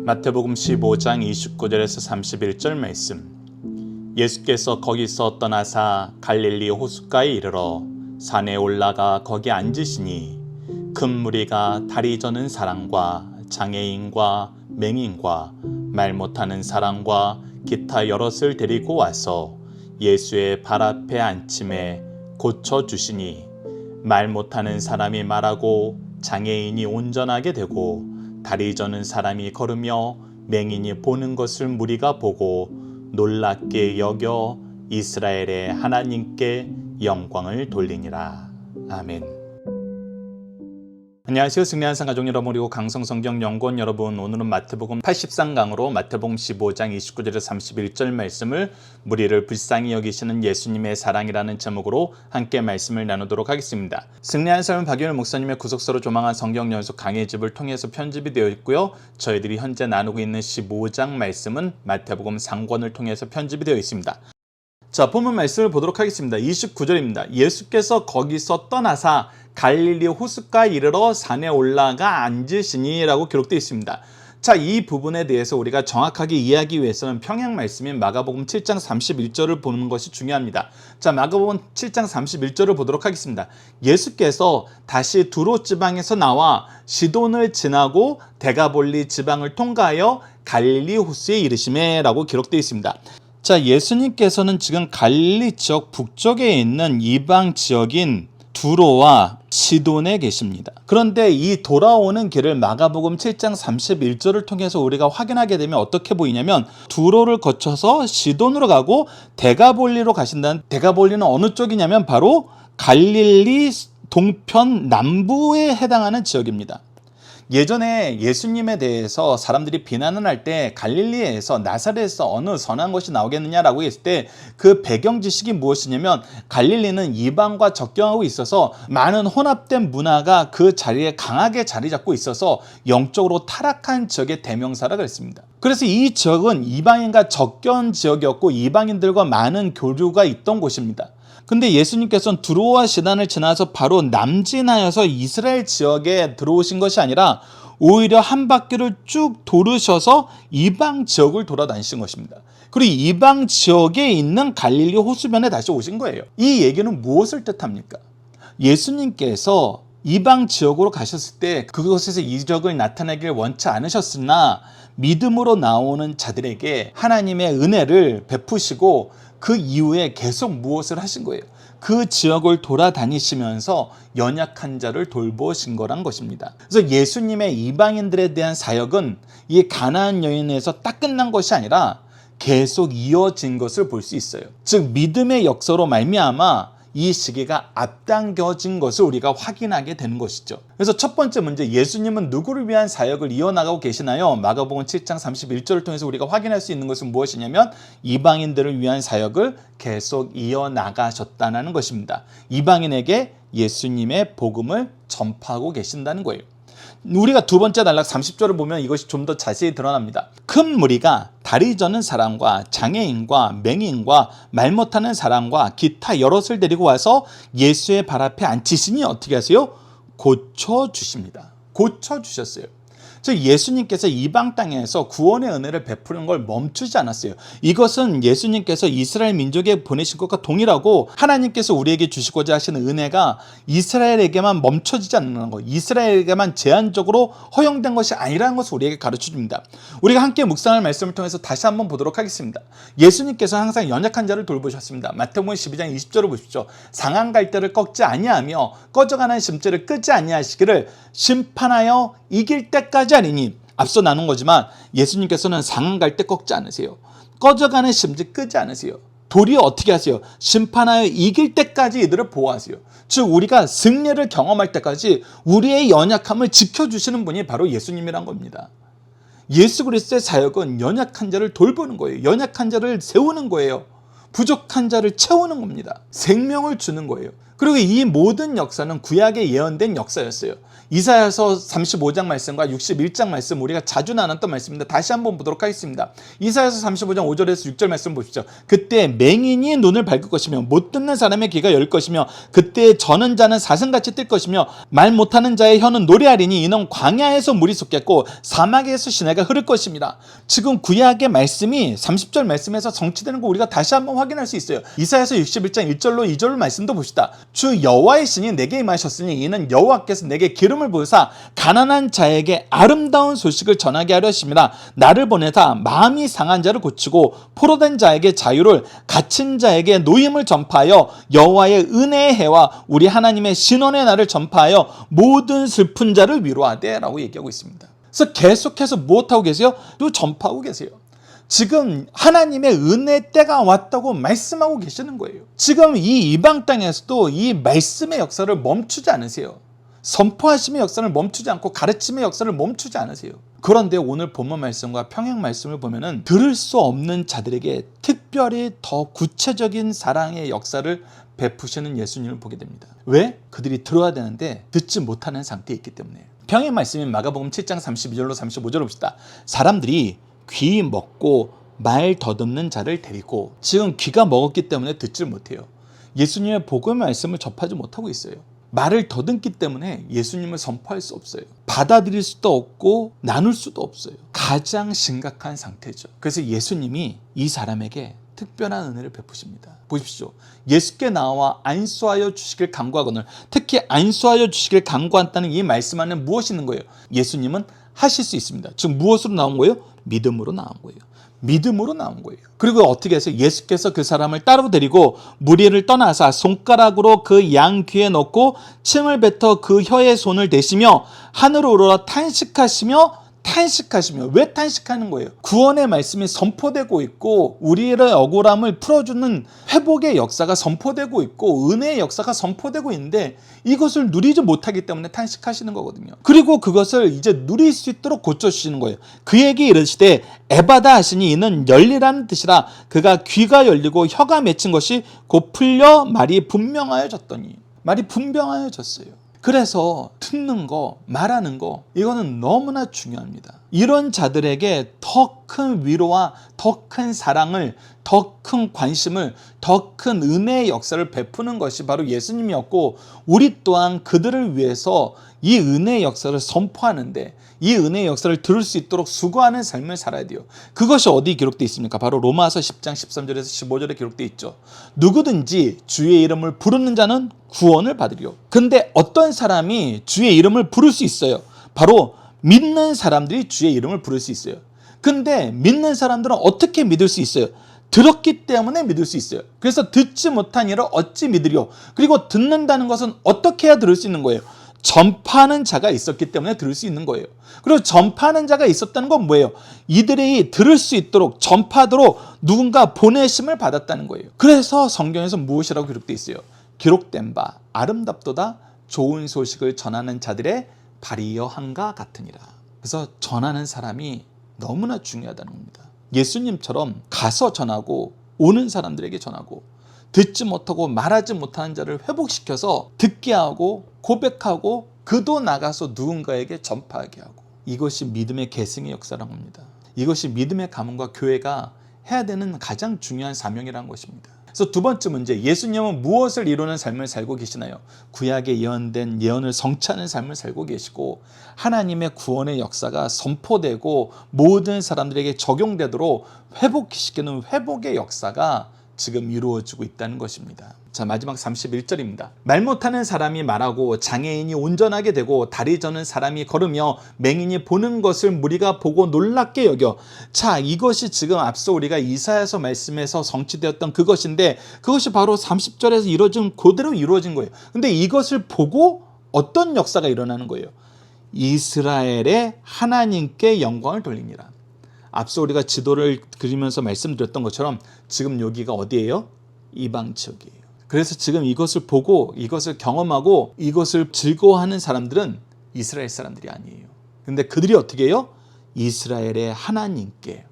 마태복음 15장 29절에서 31절 말씀. 예수께서 거기서 떠나사 갈릴리 호숫가에 이르러 산에 올라가 거기 앉으시니 큰 무리가 다리 저는 사람과 장애인과 맹인과 말 못하는 사람과 기타 여럿을 데리고 와서 예수의 발 앞에 앉힘에 고쳐주시니 말 못하는 사람이 말하고 장애인이 온전하게 되고 다리 저는 사람이 걸으며 맹인이 보는 것을 무리가 보고 놀랍게 여겨 이스라엘의 하나님께 영광을 돌리니라. 아멘. 안녕하세요. 승리한산 가족 여러분, 그리고 강성성경연구원 여러분, 오늘은 마태복음 83강으로 마태복음 15장 29절에서 31절 말씀을 무리를 불쌍히 여기시는 예수님의 사랑이라는 제목으로 함께 말씀을 나누도록 하겠습니다. 승리한산 박윤일 목사님의 구속서로 조망한 성경연속 강해집을 통해서 편집이 되어 있고요. 저희들이 현재 나누고 있는 15장 말씀은 마태복음 3권을 통해서 편집이 되어 있습니다. 자, 본문 말씀을 보도록 하겠습니다. 29절입니다. 예수께서 거기서 떠나사 갈릴리 호숫가에 이르러 산에 올라가 앉으시니 라고 기록되어 있습니다. 자, 이 부분에 대해서 우리가 정확하게 이해하기 위해서는 평행 말씀인 마가복음 7장 31절을 보는 것이 중요합니다. 자, 마가복음 7장 31절을 보도록 하겠습니다. 예수께서 다시 두로 지방에서 나와 시돈을 지나고 데가볼리 지방을 통과하여 갈릴리 호수에 이르시매 라고 기록되어 있습니다. 자, 예수님께서는 지금 갈릴리 지역 북쪽에 있는 이방 지역인 두로와 시돈에 계십니다. 그런데 이 돌아오는 길을 마가복음 7장 31절을 통해서 우리가 확인하게 되면 어떻게 보이냐면 두로를 거쳐서 시돈으로 가고 데가볼리로 가신다는, 데가볼리는 어느 쪽이냐면 바로 갈릴리 동편 남부에 해당하는 지역입니다. 예전에 예수님에 대해서 사람들이 비난을 할 때 갈릴리에서 나사렛에서 어느 선한 것이 나오겠느냐라고 했을 때 그 배경 지식이 무엇이냐면 갈릴리는 이방과 접경하고 있어서 많은 혼합된 문화가 그 자리에 강하게 자리 잡고 있어서 영적으로 타락한 지역의 대명사라고 했습니다. 그래서 이 지역은 이방인과 접경 지역이었고 이방인들과 많은 교류가 있던 곳입니다. 근데 예수님께서는 두로와 시돈을 지나서 바로 남진하여서 이스라엘 지역에 들어오신 것이 아니라 오히려 한 바퀴를 쭉 도르셔서 이방 지역을 돌아다니신 것입니다. 그리고 이방 지역에 있는 갈릴리 호수변에 다시 오신 거예요. 이 얘기는 무엇을 뜻합니까? 예수님께서 이방 지역으로 가셨을 때 그곳에서 이적을 나타내길 원치 않으셨으나 믿음으로 나오는 자들에게 하나님의 은혜를 베푸시고 그 이후에 계속 무엇을 하신 거예요? 그 지역을 돌아다니시면서 연약한 자를 돌보신 거란 것입니다. 그래서 예수님의 이방인들에 대한 사역은 이 가나안 여인에서 딱 끝난 것이 아니라 계속 이어진 것을 볼 수 있어요. 즉 믿음의 역사로 말미암아 이 시기가 앞당겨진 것을 우리가 확인하게 되는 것이죠. 그래서 첫 번째 문제, 예수님은 누구를 위한 사역을 이어나가고 계시나요? 마가복음 7장 31절을 통해서 우리가 확인할 수 있는 것은 무엇이냐면 이방인들을 위한 사역을 계속 이어나가셨다는 것입니다. 이방인에게 예수님의 복음을 전파하고 계신다는 거예요. 우리가 두 번째 단락 30절을 보면 이것이 좀 더 자세히 드러납니다. 큰 무리가 다리 저는 사람과 장애인과 맹인과 말 못하는 사람과 기타 여럿을 데리고 와서 예수의 발 앞에 앉히시니 어떻게 하세요? 고쳐주십니다. 고쳐주셨어요. 즉 예수님께서 이방 땅에서 구원의 은혜를 베푸는 걸 멈추지 않았어요. 이것은 예수님께서 이스라엘 민족에 보내신 것과 동일하고 하나님께서 우리에게 주시고자 하시는 은혜가 이스라엘에게만 멈춰지지 않는 것, 이스라엘에게만 제한적으로 허용된 것이 아니라는 것을 우리에게 가르쳐줍니다. 우리가 함께 묵상할 말씀을 통해서 다시 한번 보도록 하겠습니다. 예수님께서 항상 연약한 자를 돌보셨습니다. 마태복음 12장 20절을 보십시오. 상한 갈대를 꺾지 아니하며 꺼져가는 심지를 끄지 아니하시기를 심판하여 이길 때까지 하리니. 앞서 나눈 거지만 예수님께서는 상한 갈대 꺾지 않으세요. 꺼져가는 심지 끄지 않으세요. 도리어 어떻게 하세요? 심판하여 이길 때까지 이들을 보호하세요. 즉 우리가 승리를 경험할 때까지 우리의 연약함을 지켜주시는 분이 바로 예수님이란 겁니다. 예수 그리스도의 사역은 연약한 자를 돌보는 거예요. 연약한 자를 세우는 거예요. 부족한 자를 채우는 겁니다. 생명을 주는 거예요. 그리고 이 모든 역사는 구약에 예언된 역사였어요. 이사야서 35장 말씀과 61장 말씀 우리가 자주 나눴던 말씀인데 다시 한번 보도록 하겠습니다. 이사야서 35장 5절에서 6절 말씀 보십시오. 그때 맹인이 눈을 밝을 것이며 못 듣는 사람의 귀가 열 것이며 그때 저는 자는 사슴같이 뜰 것이며 말 못하는 자의 혀는 노래하리니 이는 광야에서 물이 솟겠고 사막에서 시내가 흐를 것입니다. 지금 구약의 말씀이 30절 말씀에서 성취되는 거 우리가 다시 한번 확인할 수 있어요. 이사야서 61장 1절로 2절 말씀도 봅시다. 주 여호와의 신이 내게 임하셨으니 이는 여호와께서 내게 기름을 부으사 가난한 자에게 아름다운 소식을 전하게 하려 하심이라. 나를 보내사 마음이 상한 자를 고치고 포로된 자에게 자유를, 갇힌 자에게 노임을 전파하여 여호와의 은혜의 해와 우리 하나님의 신원의 날을 전파하여 모든 슬픈 자를 위로하되 라고 얘기하고 있습니다. 그래서 계속해서 무엇하고 계세요? 또 전파하고 계세요. 지금 하나님의 은혜 때가 왔다고 말씀하고 계시는 거예요. 지금 이 이방 땅에서도 이 말씀의 역사를 멈추지 않으세요. 선포하심의 역사를 멈추지 않고 가르침의 역사를 멈추지 않으세요. 그런데 오늘 본문 말씀과 평행 말씀을 보면은 들을 수 없는 자들에게 특별히 더 구체적인 사랑의 역사를 베푸시는 예수님을 보게 됩니다. 왜? 그들이 들어야 되는데 듣지 못하는 상태에 있기 때문에. 평행 말씀인 마가복음 7장 32절로 35절 봅시다. 사람들이 귀 먹고 말 더듬는 자를 데리고, 지금 귀가 먹었기 때문에 듣질 못해요. 예수님의 복음의 말씀을 접하지 못하고 있어요. 말을 더듬기 때문에 예수님을 선포할 수 없어요. 받아들일 수도 없고 나눌 수도 없어요. 가장 심각한 상태죠. 그래서 예수님이 이 사람에게 특별한 은혜를 베푸십니다. 보십시오. 예수께 나와 안수하여 주시길 간구하거늘, 특히 안수하여 주시길 간구한다는 이 말씀 안에 무엇이 있는 거예요? 예수님은 하실 수 있습니다. 지금 무엇으로 나온 거예요? 믿음으로 나온 거예요. 믿음으로 나온 거예요. 그리고 어떻게 해서 예수께서 그 사람을 따로 데리고 무리를 떠나사 손가락으로 그 양 귀에 넣고 침을 뱉어 그 혀에 손을 대시며 하늘로 우러러 탄식하시며 왜 탄식하는 거예요? 구원의 말씀이 선포되고 있고 우리의 억울함을 풀어주는 회복의 역사가 선포되고 있고 은혜의 역사가 선포되고 있는데 이것을 누리지 못하기 때문에 탄식하시는 거거든요. 그리고 그것을 이제 누릴 수 있도록 고쳐주시는 거예요. 그에게 이르시되 에바다 하시니 이는 열리라는 뜻이라. 그가 귀가 열리고 혀가 맺힌 것이 곧 풀려 말이 분명하여졌더니. 말이 분명하여졌어요. 그래서 듣는 거, 말하는 거, 이거는 너무나 중요합니다. 이런 자들에게 더 큰 위로와 더 큰 사랑을, 더 큰 관심을, 더 큰 은혜의 역사를 베푸는 것이 바로 예수님이었고, 우리 또한 그들을 위해서 이 은혜의 역사를 선포하는데, 이 은혜의 역사를 들을 수 있도록 수고하는 삶을 살아야 돼요. 그것이 어디 기록되어 있습니까? 바로 로마서 10장 13절에서 15절에 기록되어 있죠. 누구든지 주의 이름을 부르는 자는 구원을 받으리요. 근데 어떤 사람이 주의 이름을 부를 수 있어요? 바로 믿는 사람들이 주의 이름을 부를 수 있어요. 근데 믿는 사람들은 어떻게 믿을 수 있어요? 들었기 때문에 믿을 수 있어요. 그래서 듣지 못한 이를 어찌 믿으리요? 그리고 듣는다는 것은 어떻게 해야 들을 수 있는 거예요? 전파하는 자가 있었기 때문에 들을 수 있는 거예요. 그리고 전파하는 자가 있었다는 건 뭐예요? 이들이 들을 수 있도록 전파하도록 누군가 보내심을 받았다는 거예요. 그래서 성경에서 무엇이라고 기록되어 있어요? 기록된 바 아름답도다 좋은 소식을 전하는 자들의 발이여 한가 같으니라. 그래서 전하는 사람이 너무나 중요하다는 겁니다. 예수님처럼 가서 전하고 오는 사람들에게 전하고 듣지 못하고 말하지 못하는 자를 회복시켜서 듣게 하고 고백하고 그도 나가서 누군가에게 전파하게 하고, 이것이 믿음의 계승의 역사라고 합니다. 이것이 믿음의 가문과 교회가 해야 되는 가장 중요한 사명이라는 것입니다. 그래서 두 번째 문제, 예수님은 무엇을 이루는 삶을 살고 계시나요? 구약에 예언된 예언을 성취하는 삶을 살고 계시고 하나님의 구원의 역사가 선포되고 모든 사람들에게 적용되도록 회복시키는 회복의 역사가 지금 이루어지고 있다는 것입니다. 자, 마지막 31절입니다. 말 못하는 사람이 말하고 장애인이 온전하게 되고 다리 저는 사람이 걸으며 맹인이 보는 것을 무리가 보고 놀랍게 여겨. 자, 이것이 지금 앞서 우리가 이사야서 말씀에서 성취되었던 그것인데 그것이 바로 30절에서 이루어진 그대로 이루어진 거예요. 근데 이것을 보고 어떤 역사가 일어나는 거예요? 이스라엘의 하나님께 영광을 돌리니라. 앞서 우리가 지도를 그리면서 말씀드렸던 것처럼 지금 여기가 어디예요? 이방 지역이에요. 그래서 지금 이것을 보고 이것을 경험하고 이것을 즐거워하는 사람들은 이스라엘 사람들이 아니에요. 근데 그들이 어떻게 해요? 이스라엘의 하나님께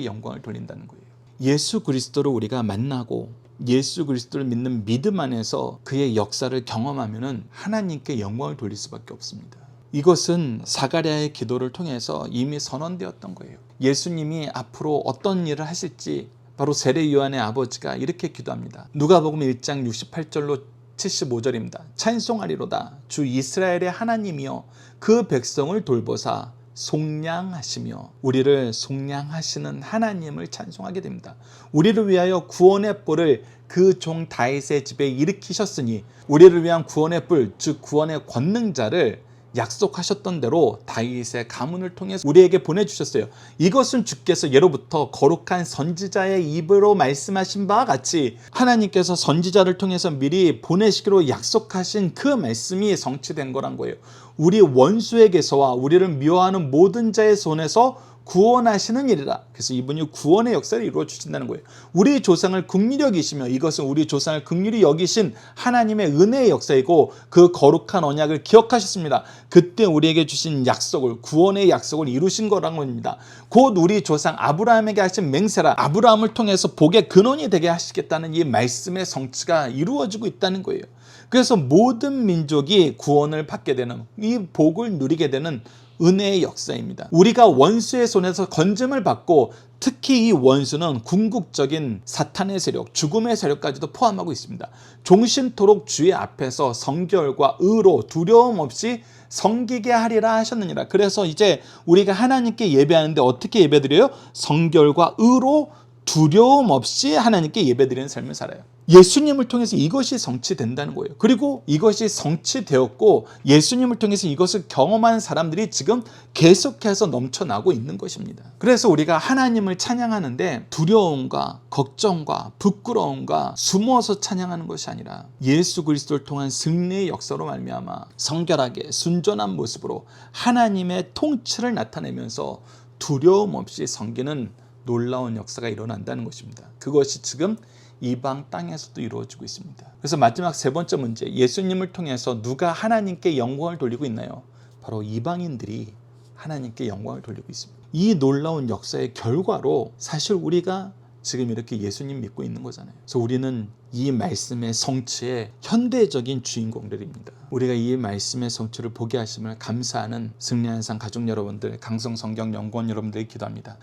영광을 돌린다는 거예요. 예수 그리스도를 우리가 만나고 예수 그리스도를 믿는 믿음 안에서 그의 역사를 경험하면은 하나님께 영광을 돌릴 수밖에 없습니다. 이것은 사가랴의 기도를 통해서 이미 선언되었던 거예요. 예수님이 앞으로 어떤 일을 하실지 바로 세례 요한의 아버지가 이렇게 기도합니다. 누가복음 1장 68절로 75절입니다. 찬송하리로다 주 이스라엘의 하나님이여 그 백성을 돌보사 속량하시며. 우리를 속량하시는 하나님을 찬송하게 됩니다. 우리를 위하여 구원의 뿔을 그 종 다윗의 집에 일으키셨으니 우리를 위한 구원의 뿔 즉 구원의 권능자를 약속하셨던 대로 다윗의 가문을 통해서 우리에게 보내주셨어요. 이것은 주께서 예로부터 거룩한 선지자의 입으로 말씀하신 바와 같이 하나님께서 선지자를 통해서 미리 보내시기로 약속하신 그 말씀이 성취된 거란 거예요. 우리 원수에게서와 우리를 미워하는 모든 자의 손에서 구원하시는 일이라. 그래서 이분이 구원의 역사를 이루어 주신다는 거예요. 우리 조상을 긍휼히 여기시며, 이것은 우리 조상을 긍휼히 여기신 하나님의 은혜의 역사이고 그 거룩한 언약을 기억하셨습니다. 그때 우리에게 주신 약속을, 구원의 약속을 이루신 거란 겁니다. 곧 우리 조상 아브라함에게 하신 맹세라, 아브라함을 통해서 복의 근원이 되게 하시겠다는 이 말씀의 성취가 이루어지고 있다는 거예요. 그래서 모든 민족이 구원을 받게 되는, 이 복을 누리게 되는 은혜의 역사입니다. 우리가 원수의 손에서 건짐을 받고, 특히 이 원수는 궁극적인 사탄의 세력, 죽음의 세력까지도 포함하고 있습니다. 종신토록 주의 앞에서 성결과 의로 두려움 없이 섬기게 하리라 하셨느니라. 그래서 이제 우리가 하나님께 예배하는데 어떻게 예배드려요? 성결과 의로 두려움 없이 하나님께 예배드리는 삶을 살아요. 예수님을 통해서 이것이 성취된다는 거예요. 그리고 이것이 성취되었고 예수님을 통해서 이것을 경험하는 사람들이 지금 계속해서 넘쳐나고 있는 것입니다. 그래서 우리가 하나님을 찬양하는데 두려움과 걱정과 부끄러움과 숨어서 찬양하는 것이 아니라 예수 그리스도를 통한 승리의 역사로 말미암아 성결하게 순전한 모습으로 하나님의 통치를 나타내면서 두려움 없이 섬기는 놀라운 역사가 일어난다는 것입니다. 그것이 지금 이방 땅에서도 이루어지고 있습니다. 그래서 마지막 세 번째 문제, 예수님을 통해서 누가 하나님께 영광을 돌리고 있나요? 바로 이방인들이 하나님께 영광을 돌리고 있습니다. 이 놀라운 역사의 결과로 사실 우리가 지금 이렇게 예수님 믿고 있는 거잖아요. 그래서 우리는 이 말씀의 성취의 현대적인 주인공들입니다. 우리가 이 말씀의 성취를 보게 하심을 감사하는 승리한상 가족 여러분들, 강성성경연구원 여러분들이 기도합니다.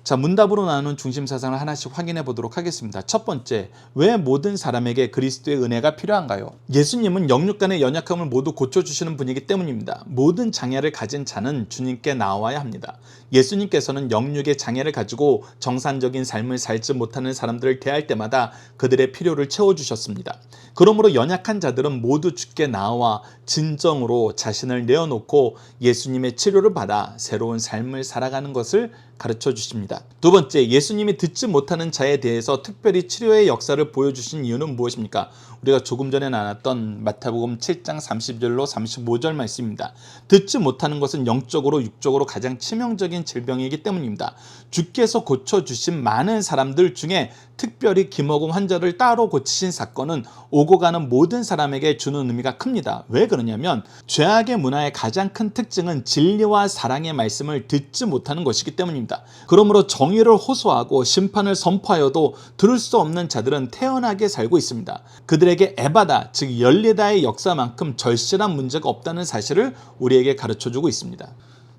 자, 문답으로 나누는 중심사상을 하나씩 확인해 보도록 하겠습니다. 첫 번째, 왜 모든 사람에게 그리스도의 은혜가 필요한가요? 예수님은 영육간의 연약함을 모두 고쳐주시는 분이기 때문입니다. 모든 장애를 가진 자는 주님께 나와야 합니다. 예수님께서는 영육의 장애를 가지고 정상적인 삶을 살지 못하는 사람들을 대할 때마다 그들의 필요를 채워주셨습니다. 그러므로 연약한 자들은 모두 주께 나와 진정으로 자신을 내어놓고 예수님의 치료를 받아 새로운 삶을 살아가는 것을 가르쳐 주십니다. 두 번째, 예수님이 듣지 못하는 자에 대해서 특별히 치료의 역사를 보여주신 이유는 무엇입니까? 우리가 조금 전에 나눴던 마태복음 7장 30절로 35절 말씀입니다. 듣지 못하는 것은 영적으로 육적으로 가장 치명적인 질병이기 때문입니다. 주께서 고쳐주신 많은 사람들 중에 특별히 김어공 환자를 따로 고치신 사건은 오고 가는 모든 사람에게 주는 의미가 큽니다. 왜 그러냐면 죄악의 문화의 가장 큰 특징은 진리와 사랑의 말씀을 듣지 못하는 것이기 때문입니다. 그러므로 정의를 호소하고 심판을 선포하여도 들을 수 없는 자들은 태연하게 살고 있습니다. 그들에게 에바다, 즉 열리다의 역사만큼 절실한 문제가 없다는 사실을 우리에게 가르쳐주고 있습니다.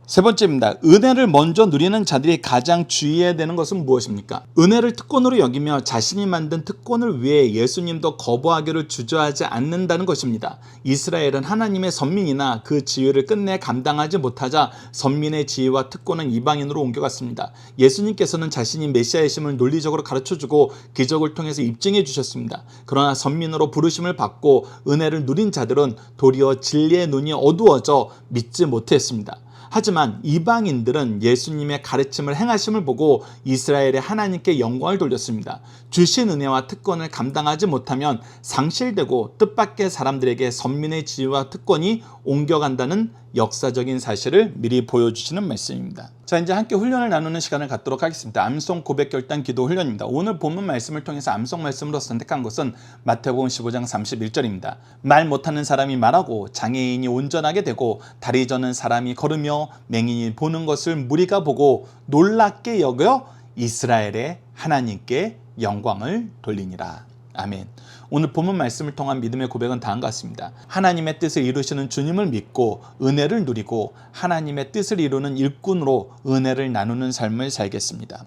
세 번째입니다. 은혜를 먼저 누리는 자들이 가장 주의해야 되는 것은 무엇입니까? 은혜를 특권으로 여기며 자신이 만든 특권을 위해 예수님도 거부하기를 주저하지 않는다는 것입니다. 이스라엘은 하나님의 선민이나 그 지위를 끝내 감당하지 못하자 선민의 지위와 특권은 이방인으로 옮겨갔습니다. 예수님께서는 자신이 메시아이심을 논리적으로 가르쳐주고 기적을 통해서 입증해 주셨습니다. 그러나 선민으로 부르심을 받고 은혜를 누린 자들은 도리어 진리의 눈이 어두워져 믿지 못했습니다. 하지만 이방인들은 예수님의 가르침을 행하심을 보고 이스라엘의 하나님께 영광을 돌렸습니다. 주신 은혜와 특권을 감당하지 못하면 상실되고 뜻밖의 사람들에게 선민의 지위와 특권이 옮겨간다는 역사적인 사실을 미리 보여주시는 말씀입니다. 자, 이제 함께 훈련을 나누는 시간을 갖도록 하겠습니다. 암송 고백 결단 기도 훈련입니다. 오늘 본문 말씀을 통해서 암송 말씀으로 선택한 것은 마태복음 15장 31절입니다. 말 못하는 사람이 말하고 장애인이 온전하게 되고 다리 저는 사람이 걸으며 맹인이 보는 것을 무리가 보고 놀랍게 여겨 이스라엘의 하나님께 영광을 돌리니라. 아멘. 오늘 본문 말씀을 통한 믿음의 고백은 다음과 같습니다. 하나님의 뜻을 이루시는 주님을 믿고 은혜를 누리고 하나님의 뜻을 이루는 일꾼으로 은혜를 나누는 삶을 살겠습니다.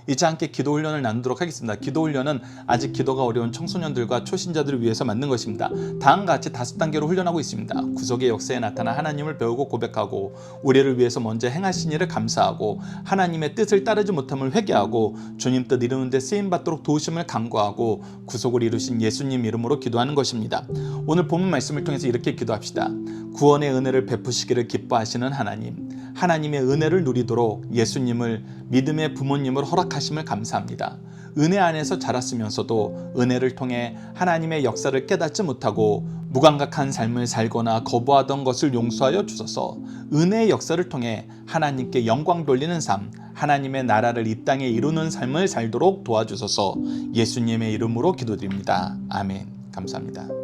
이제 함께 기도 훈련을 나누도록 하겠습니다. 기도 훈련은 아직 기도가 어려운 청소년들과 초신자들을 위해서 만든 것입니다. 다음과 같이 5단계로 훈련하고 있습니다. 구속의 역사에 나타나 하나님을 배우고 고백하고, 우리를 위해서 먼저 행하신 일을 감사하고, 하나님의 뜻을 따르지 못함을 회개하고, 주님 뜻 이루는 데 쓰임받도록 도우심을 간구하고, 구속을 이루신 예수님 이름으로 기도하는 것입니다. 오늘 본문 말씀을 통해서 이렇게 기도합시다. 구원의 은혜를 베푸시기를 기뻐하시는 하나님, 하나님의 은혜를 누리도록 예수님을 믿음의 부모님을 허락하심을 감사합니다. 은혜 안에서 자랐으면서도 은혜를 통해 하나님의 역사를 깨닫지 못하고 무감각한 삶을 살거나 거부하던 것을 용서하여 주소서. 은혜의 역사를 통해 하나님께 영광 돌리는 삶, 하나님의 나라를 이 땅에 이루는 삶을 살도록 도와주소서. 예수님의 이름으로 기도드립니다. 아멘. 감사합니다.